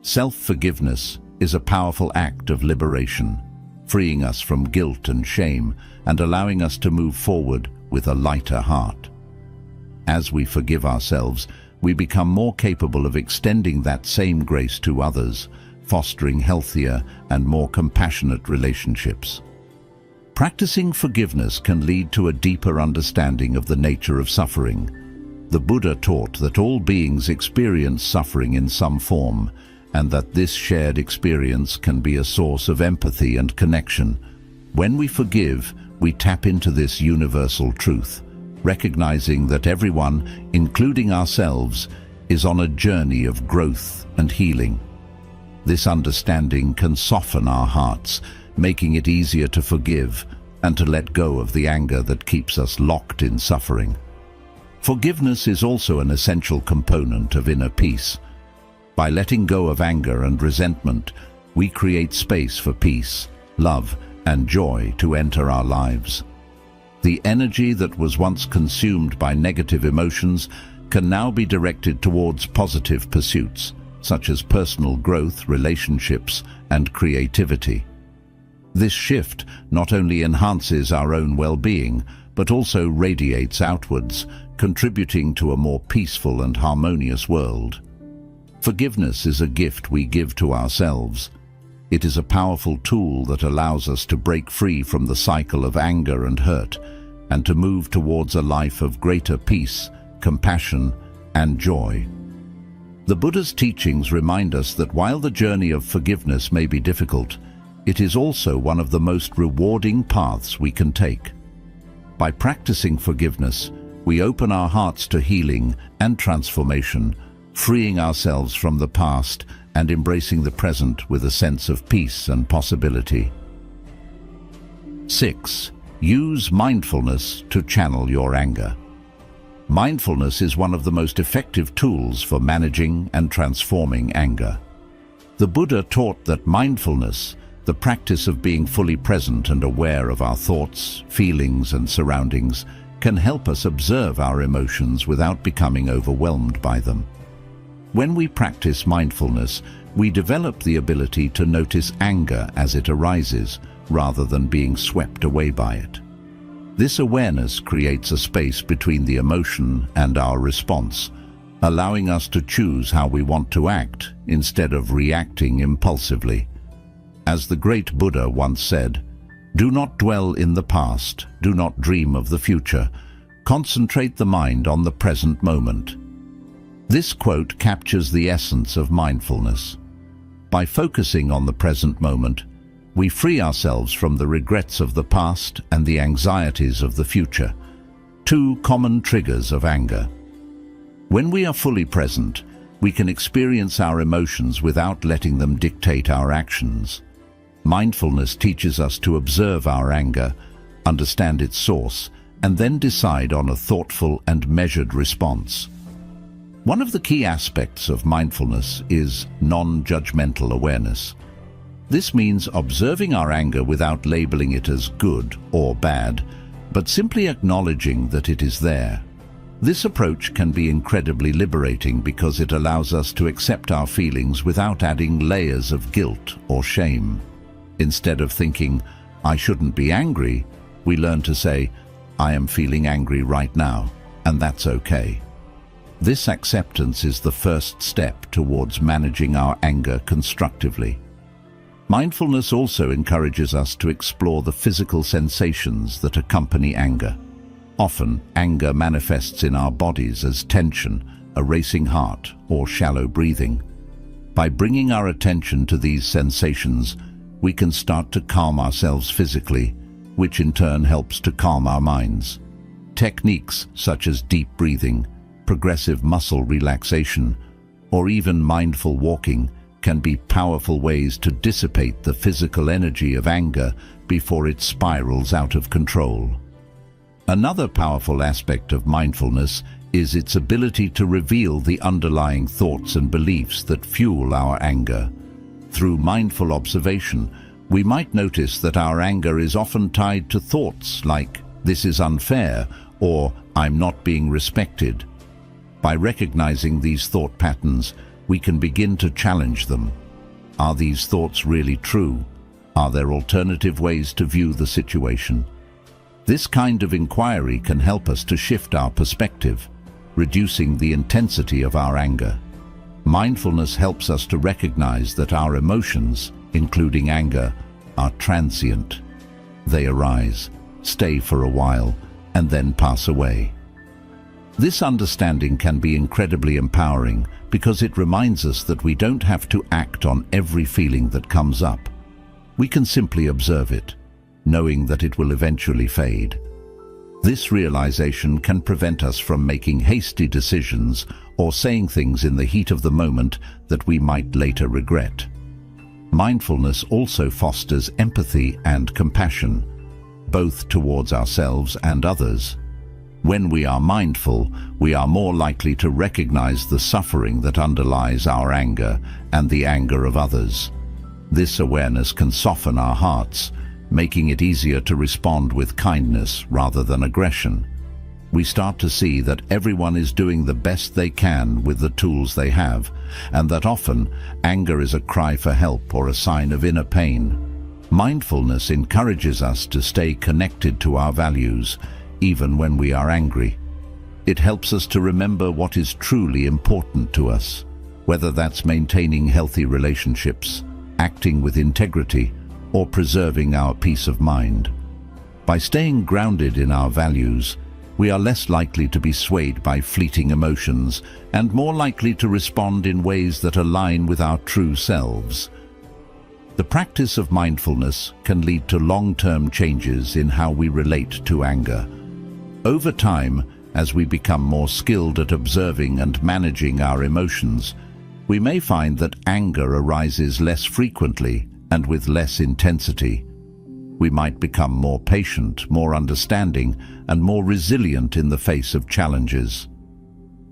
Self-forgiveness is a powerful act of liberation, freeing us from guilt and shame and allowing us to move forward with a lighter heart. As we forgive ourselves, we become more capable of extending that same grace to others, fostering healthier and more compassionate relationships. Practicing forgiveness can lead to a deeper understanding of the nature of suffering. The Buddha taught that all beings experience suffering in some form, and that this shared experience can be a source of empathy and connection. When we forgive, we tap into this universal truth, recognizing that everyone, including ourselves, is on a journey of growth and healing. This understanding can soften our hearts, making it easier to forgive and to let go of the anger that keeps us locked in suffering. Forgiveness is also an essential component of inner peace. By letting go of anger and resentment, we create space for peace, love, and joy to enter our lives. The energy that was once consumed by negative emotions can now be directed towards positive pursuits, such as personal growth, relationships, and creativity. This shift not only enhances our own well-being, but also radiates outwards, contributing to a more peaceful and harmonious world. Forgiveness is a gift we give to ourselves. It is a powerful tool that allows us to break free from the cycle of anger and hurt, and to move towards a life of greater peace, compassion, and joy. The Buddha's teachings remind us that while the journey of forgiveness may be difficult, it is also one of the most rewarding paths we can take. By practicing forgiveness, we open our hearts to healing and transformation, freeing ourselves from the past and embracing the present with a sense of peace and possibility. 6. Use mindfulness to channel your anger. Mindfulness is one of the most effective tools for managing and transforming anger. The Buddha taught that mindfulness, the practice of being fully present and aware of our thoughts, feelings, and surroundings, can help us observe our emotions without becoming overwhelmed by them. When we practice mindfulness, we develop the ability to notice anger as it arises, rather than being swept away by it. This awareness creates a space between the emotion and our response, allowing us to choose how we want to act instead of reacting impulsively. As the great Buddha once said, "Do not dwell in the past, do not dream of the future. Concentrate the mind on the present moment." This quote captures the essence of mindfulness. By focusing on the present moment, we free ourselves from the regrets of the past and the anxieties of the future, two common triggers of anger. When we are fully present, we can experience our emotions without letting them dictate our actions. Mindfulness teaches us to observe our anger, understand its source, and then decide on a thoughtful and measured response. One of the key aspects of mindfulness is non-judgmental awareness. This means observing our anger without labeling it as good or bad, but simply acknowledging that it is there. This approach can be incredibly liberating because it allows us to accept our feelings without adding layers of guilt or shame. Instead of thinking, "I shouldn't be angry," we learn to say, "I am feeling angry right now, and that's okay." This acceptance is the first step towards managing our anger constructively. Mindfulness also encourages us to explore the physical sensations that accompany anger. Often, anger manifests in our bodies as tension, a racing heart, or shallow breathing. By bringing our attention to these sensations, we can start to calm ourselves physically, which in turn helps to calm our minds. Techniques such as deep breathing, progressive muscle relaxation, or even mindful walking can be powerful ways to dissipate the physical energy of anger before it spirals out of control. Another powerful aspect of mindfulness is its ability to reveal the underlying thoughts and beliefs that fuel our anger. Through mindful observation, we might notice that our anger is often tied to thoughts like, "This is unfair," or "I'm not being respected." By recognizing these thought patterns, we can begin to challenge them. Are these thoughts really true? Are there alternative ways to view the situation? This kind of inquiry can help us to shift our perspective, reducing the intensity of our anger. Mindfulness helps us to recognize that our emotions, including anger, are transient. They arise, stay for a while, and then pass away. This understanding can be incredibly empowering because it reminds us that we don't have to act on every feeling that comes up. We can simply observe it, knowing that it will eventually fade. This realization can prevent us from making hasty decisions or saying things in the heat of the moment that we might later regret. Mindfulness also fosters empathy and compassion, both towards ourselves and others. When we are mindful, we are more likely to recognize the suffering that underlies our anger and the anger of others. This awareness can soften our hearts, making it easier to respond with kindness rather than aggression. We start to see that everyone is doing the best they can with the tools they have, and that often anger is a cry for help or a sign of inner pain. Mindfulness encourages us to stay connected to our values, even when we are angry. It helps us to remember what is truly important to us, whether that's maintaining healthy relationships, acting with integrity, or preserving our peace of mind. By staying grounded in our values, we are less likely to be swayed by fleeting emotions and more likely to respond in ways that align with our true selves. The practice of mindfulness can lead to long-term changes in how we relate to anger. Over time, as we become more skilled at observing and managing our emotions, we may find that anger arises less frequently and with less intensity. We might become more patient, more understanding, and more resilient in the face of challenges.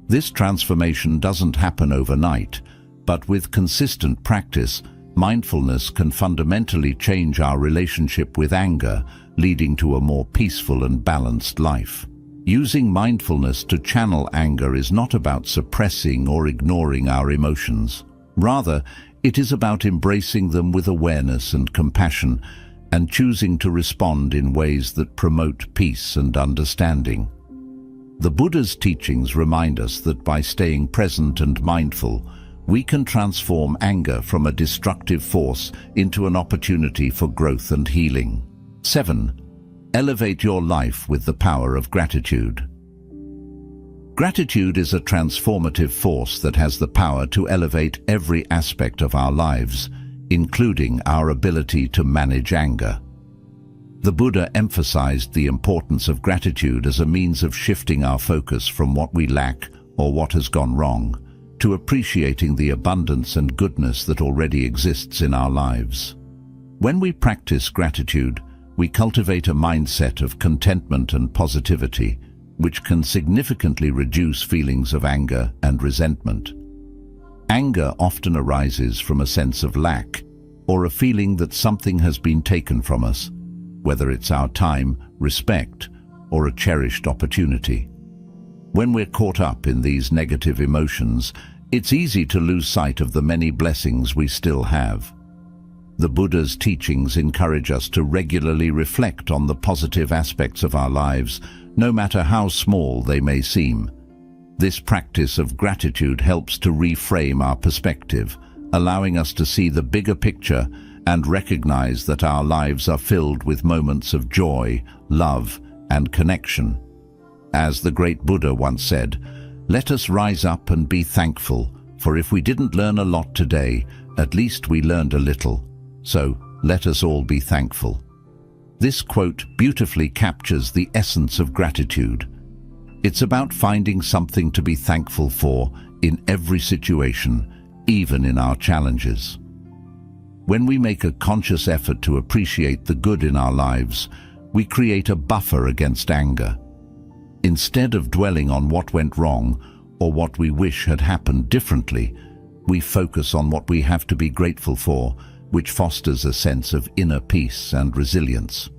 This transformation doesn't happen overnight, but with consistent practice, mindfulness can fundamentally change our relationship with anger, leading to a more peaceful and balanced life. Using mindfulness to channel anger is not about suppressing or ignoring our emotions. Rather, it is about embracing them with awareness and compassion, and choosing to respond in ways that promote peace and understanding. The Buddha's teachings remind us that by staying present and mindful, we can transform anger from a destructive force into an opportunity for growth and healing. 7. Elevate your life with the power of gratitude. Gratitude is a transformative force that has the power to elevate every aspect of our lives, including our ability to manage anger. The Buddha emphasized the importance of gratitude as a means of shifting our focus from what we lack or what has gone wrong, to appreciating the abundance and goodness that already exists in our lives. When we practice gratitude, we cultivate a mindset of contentment and positivity, which can significantly reduce feelings of anger and resentment. Anger often arises from a sense of lack or a feeling that something has been taken from us, whether it's our time, respect, or a cherished opportunity. When we're caught up in these negative emotions, it's easy to lose sight of the many blessings we still have. The Buddha's teachings encourage us to regularly reflect on the positive aspects of our lives, no matter how small they may seem. This practice of gratitude helps to reframe our perspective, allowing us to see the bigger picture and recognize that our lives are filled with moments of joy, love, and connection. As the great Buddha once said, "Let us rise up and be thankful, for if we didn't learn a lot today, at least we learned a little. So let us all be thankful." This quote beautifully captures the essence of gratitude. It's about finding something to be thankful for in every situation, even in our challenges. When we make a conscious effort to appreciate the good in our lives, we create a buffer against anger. Instead of dwelling on what went wrong or what we wish had happened differently, we focus on what we have to be grateful for, which fosters a sense of inner peace and resilience.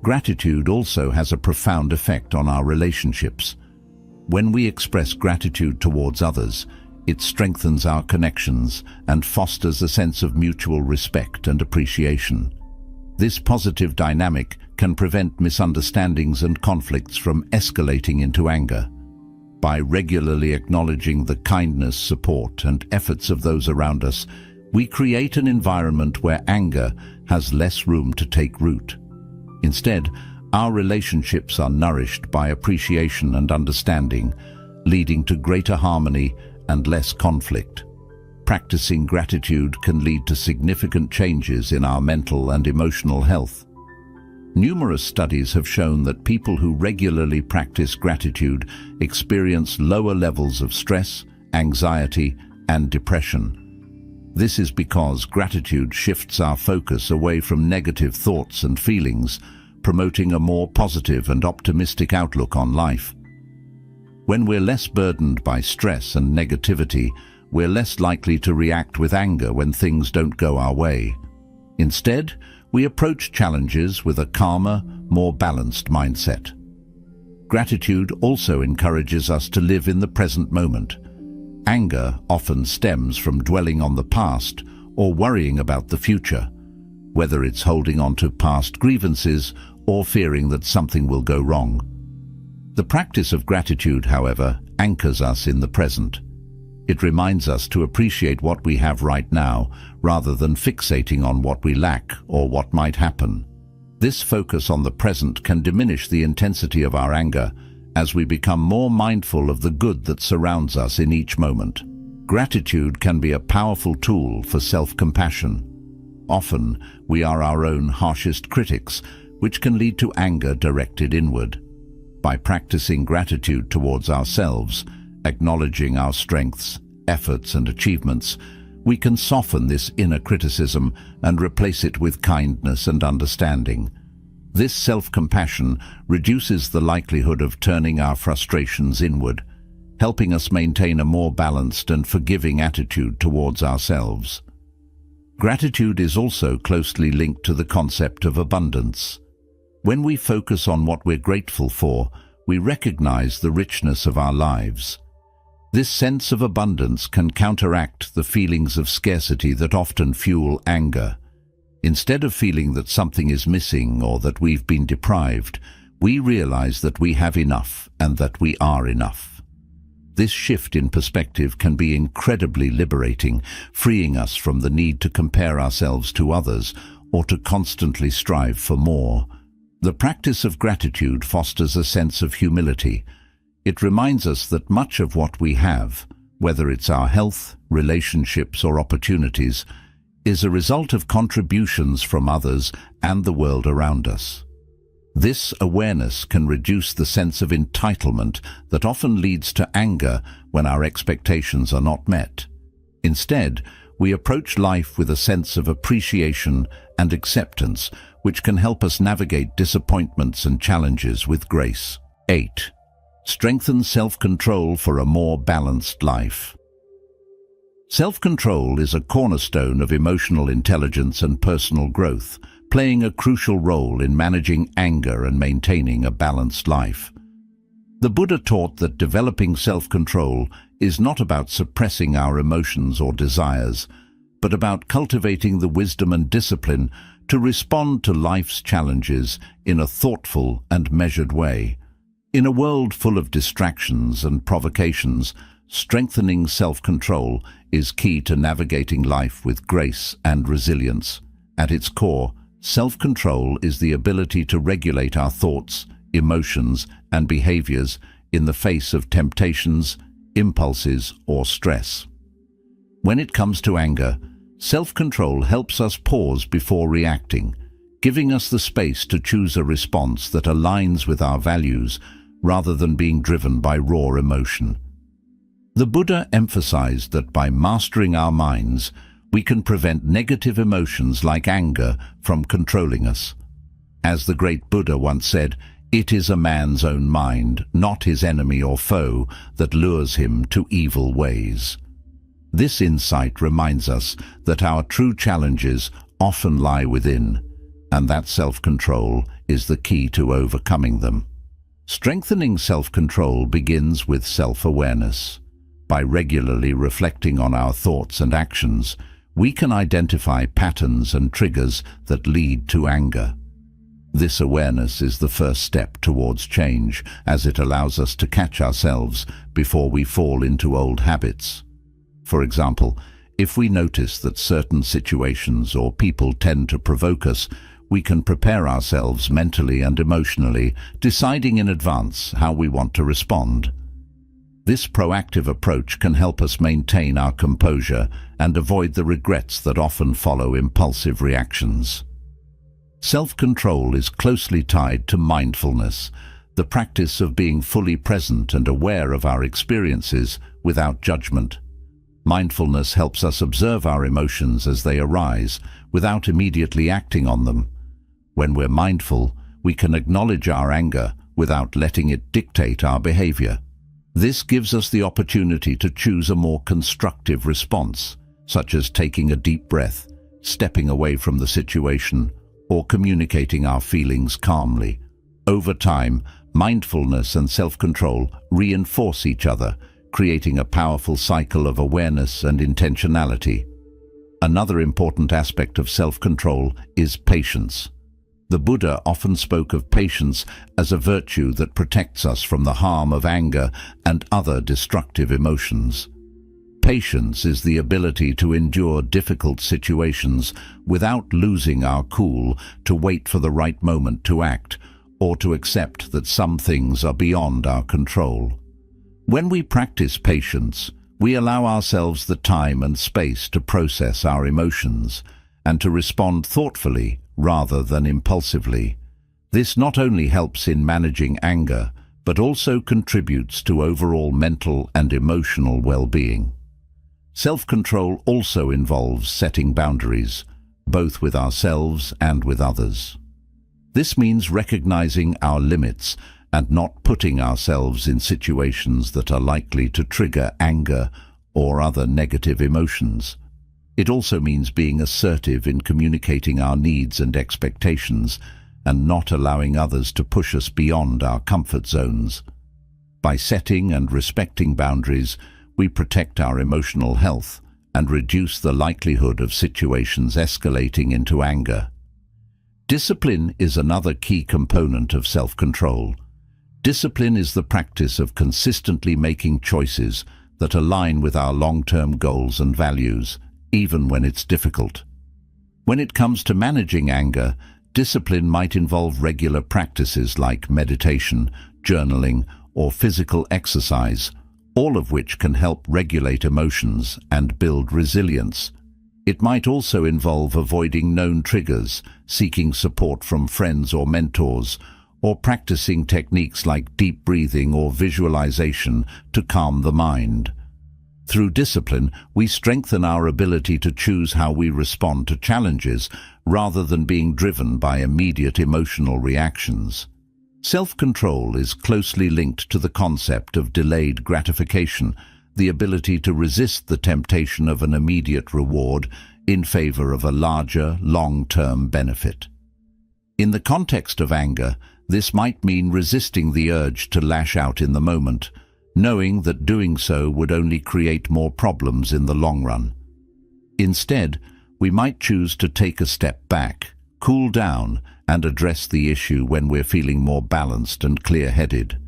Gratitude also has a profound effect on our relationships. When we express gratitude towards others, it strengthens our connections and fosters a sense of mutual respect and appreciation. This positive dynamic can prevent misunderstandings and conflicts from escalating into anger. By regularly acknowledging the kindness, support, and efforts of those around us, we create an environment where anger has less room to take root. Instead, our relationships are nourished by appreciation and understanding, leading to greater harmony and less conflict. Practicing gratitude can lead to significant changes in our mental and emotional health. Numerous studies have shown that people who regularly practice gratitude experience lower levels of stress, anxiety, and depression. This is because gratitude shifts our focus away from negative thoughts and feelings, promoting a more positive and optimistic outlook on life. When we're less burdened by stress and negativity, we're less likely to react with anger when things don't go our way. Instead, we approach challenges with a calmer, more balanced mindset. Gratitude also encourages us to live in the present moment. Anger often stems from dwelling on the past or worrying about the future, whether it's holding on to past grievances or fearing that something will go wrong. The practice of gratitude, however, anchors us in the present. It reminds us to appreciate what we have right now, rather than fixating on what we lack or what might happen. This focus on the present can diminish the intensity of our anger as we become more mindful of the good that surrounds us in each moment. Gratitude can be a powerful tool for self-compassion. Often, we are our own harshest critics, which can lead to anger directed inward. By practicing gratitude towards ourselves, acknowledging our strengths, efforts, and achievements, we can soften this inner criticism and replace it with kindness and understanding. This self-compassion reduces the likelihood of turning our frustrations inward, helping us maintain a more balanced and forgiving attitude towards ourselves. Gratitude is also closely linked to the concept of abundance. When we focus on what we're grateful for, we recognize the richness of our lives. This sense of abundance can counteract the feelings of scarcity that often fuel anger. Instead of feeling that something is missing or that we've been deprived, we realize that we have enough and that we are enough. This shift in perspective can be incredibly liberating, freeing us from the need to compare ourselves to others or to constantly strive for more. The practice of gratitude fosters a sense of humility. It reminds us that much of what we have, whether it's our health, relationships, or opportunities, is a result of contributions from others and the world around us. This awareness can reduce the sense of entitlement that often leads to anger when our expectations are not met. Instead, we approach life with a sense of appreciation and acceptance, which can help us navigate disappointments and challenges with grace. 8. Strengthen self-control for a more balanced life. Self-control is a cornerstone of emotional intelligence and personal growth, playing a crucial role in managing anger and maintaining a balanced life. The Buddha taught that developing self-control is not about suppressing our emotions or desires, but about cultivating the wisdom and discipline to respond to life's challenges in a thoughtful and measured way. In a world full of distractions and provocations, strengthening self-control is key to navigating life with grace and resilience. At its core, self-control is the ability to regulate our thoughts, emotions, and behaviors in the face of temptations, impulses, or stress. When it comes to anger, self-control helps us pause before reacting, giving us the space to choose a response that aligns with our values rather than being driven by raw emotion. The Buddha emphasized that by mastering our minds, we can prevent negative emotions like anger from controlling us. As the great Buddha once said, "It is a man's own mind, not his enemy or foe, that lures him to evil ways." This insight reminds us that our true challenges often lie within, and that self-control is the key to overcoming them. Strengthening self-control begins with self-awareness. By regularly reflecting on our thoughts and actions, we can identify patterns and triggers that lead to anger. This awareness is the first step towards change, as it allows us to catch ourselves before we fall into old habits. For example, if we notice that certain situations or people tend to provoke us, we can prepare ourselves mentally and emotionally, deciding in advance how we want to respond. This proactive approach can help us maintain our composure and avoid the regrets that often follow impulsive reactions. Self-control is closely tied to mindfulness, the practice of being fully present and aware of our experiences without judgment. Mindfulness helps us observe our emotions as they arise, without immediately acting on them. When we're mindful, we can acknowledge our anger without letting it dictate our behavior. This gives us the opportunity to choose a more constructive response, such as taking a deep breath, stepping away from the situation, or communicating our feelings calmly. Over time, mindfulness and self-control reinforce each other, creating a powerful cycle of awareness and intentionality. Another important aspect of self-control is patience. The Buddha often spoke of patience as a virtue that protects us from the harm of anger and other destructive emotions. Patience is the ability to endure difficult situations without losing our cool, to wait for the right moment to act, or to accept that some things are beyond our control. When we practice patience, we allow ourselves the time and space to process our emotions and to respond thoughtfully rather than impulsively. This not only helps in managing anger, but also contributes to overall mental and emotional well-being. Self-control also involves setting boundaries, both with ourselves and with others. This means recognizing our limits and not putting ourselves in situations that are likely to trigger anger or other negative emotions. It also means being assertive in communicating our needs and expectations and not allowing others to push us beyond our comfort zones. By setting and respecting boundaries, we protect our emotional health and reduce the likelihood of situations escalating into anger. Discipline is another key component of self-control. Discipline is the practice of consistently making choices that align with our long-term goals and values, even when it's difficult. When it comes to managing anger, discipline might involve regular practices like meditation, journaling, or physical exercise, all of which can help regulate emotions and build resilience. It might also involve avoiding known triggers, seeking support from friends or mentors, or practicing techniques like deep breathing or visualization to calm the mind. Through discipline, we strengthen our ability to choose how we respond to challenges rather than being driven by immediate emotional reactions. Self-control is closely linked to the concept of delayed gratification, the ability to resist the temptation of an immediate reward in favor of a larger, long-term benefit. In the context of anger, this might mean resisting the urge to lash out in the moment, knowing that doing so would only create more problems in the long run. Instead, we might choose to take a step back, cool down, and address the issue when we're feeling more balanced and clear-headed.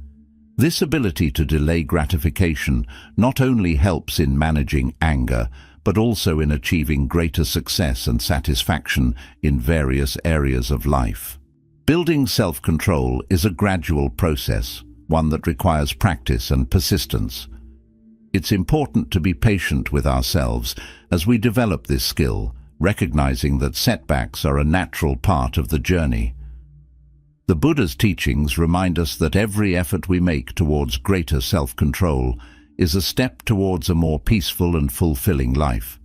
This ability to delay gratification not only helps in managing anger, but also in achieving greater success and satisfaction in various areas of life. Building self-control is a gradual process, one that requires practice and persistence. It's important to be patient with ourselves as we develop this skill, recognizing that setbacks are a natural part of the journey. The Buddha's teachings remind us that every effort we make towards greater self-control is a step towards a more peaceful and fulfilling life.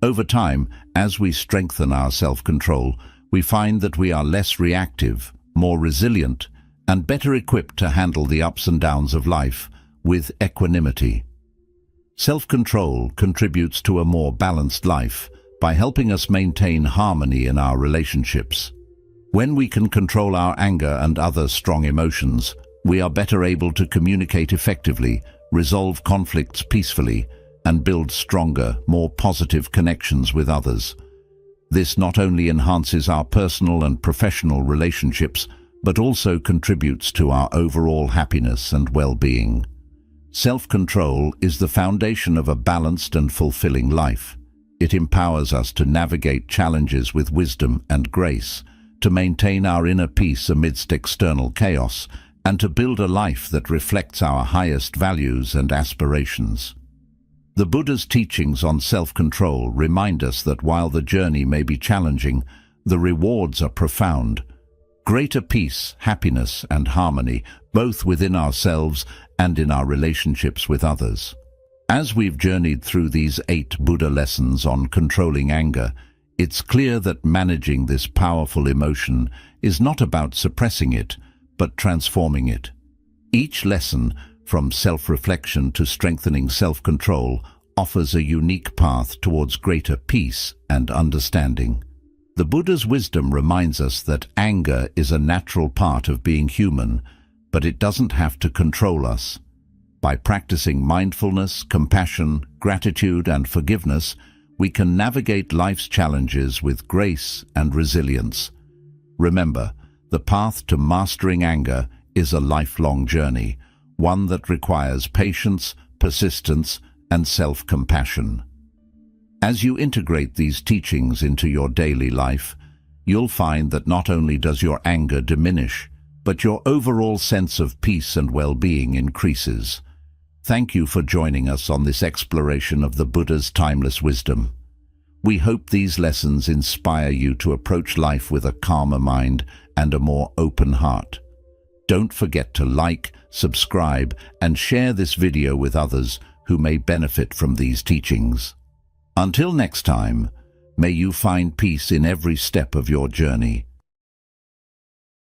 Over time, as we strengthen our self-control, we find that we are less reactive, more resilient, and better equipped to handle the ups and downs of life with equanimity. Self-control contributes to a more balanced life by helping us maintain harmony in our relationships. When we can control our anger and other strong emotions, we are better able to communicate effectively, resolve conflicts peacefully, and build stronger, more positive connections with others. This not only enhances our personal and professional relationships, but also contributes to our overall happiness and well-being. Self-control is the foundation of a balanced and fulfilling life. It empowers us to navigate challenges with wisdom and grace, to maintain our inner peace amidst external chaos, and to build a life that reflects our highest values and aspirations. The Buddha's teachings on self-control remind us that while the journey may be challenging, the rewards are profound. Greater peace, happiness, and harmony, both within ourselves and in our relationships with others. As we've journeyed through these 8 Buddha lessons on controlling anger, it's clear that managing this powerful emotion is not about suppressing it, but transforming it. Each lesson, from self-reflection to strengthening self-control, offers a unique path towards greater peace and understanding. The Buddha's wisdom reminds us that anger is a natural part of being human, but it doesn't have to control us. By practicing mindfulness, compassion, gratitude, and forgiveness, we can navigate life's challenges with grace and resilience. Remember, the path to mastering anger is a lifelong journey, one that requires patience, persistence, and self-compassion. As you integrate these teachings into your daily life, you'll find that not only does your anger diminish, but your overall sense of peace and well-being increases. Thank you for joining us on this exploration of the Buddha's timeless wisdom. We hope these lessons inspire you to approach life with a calmer mind and a more open heart. Don't forget to like, subscribe, and share this video with others who may benefit from these teachings. Until next time, may you find peace in every step of your journey.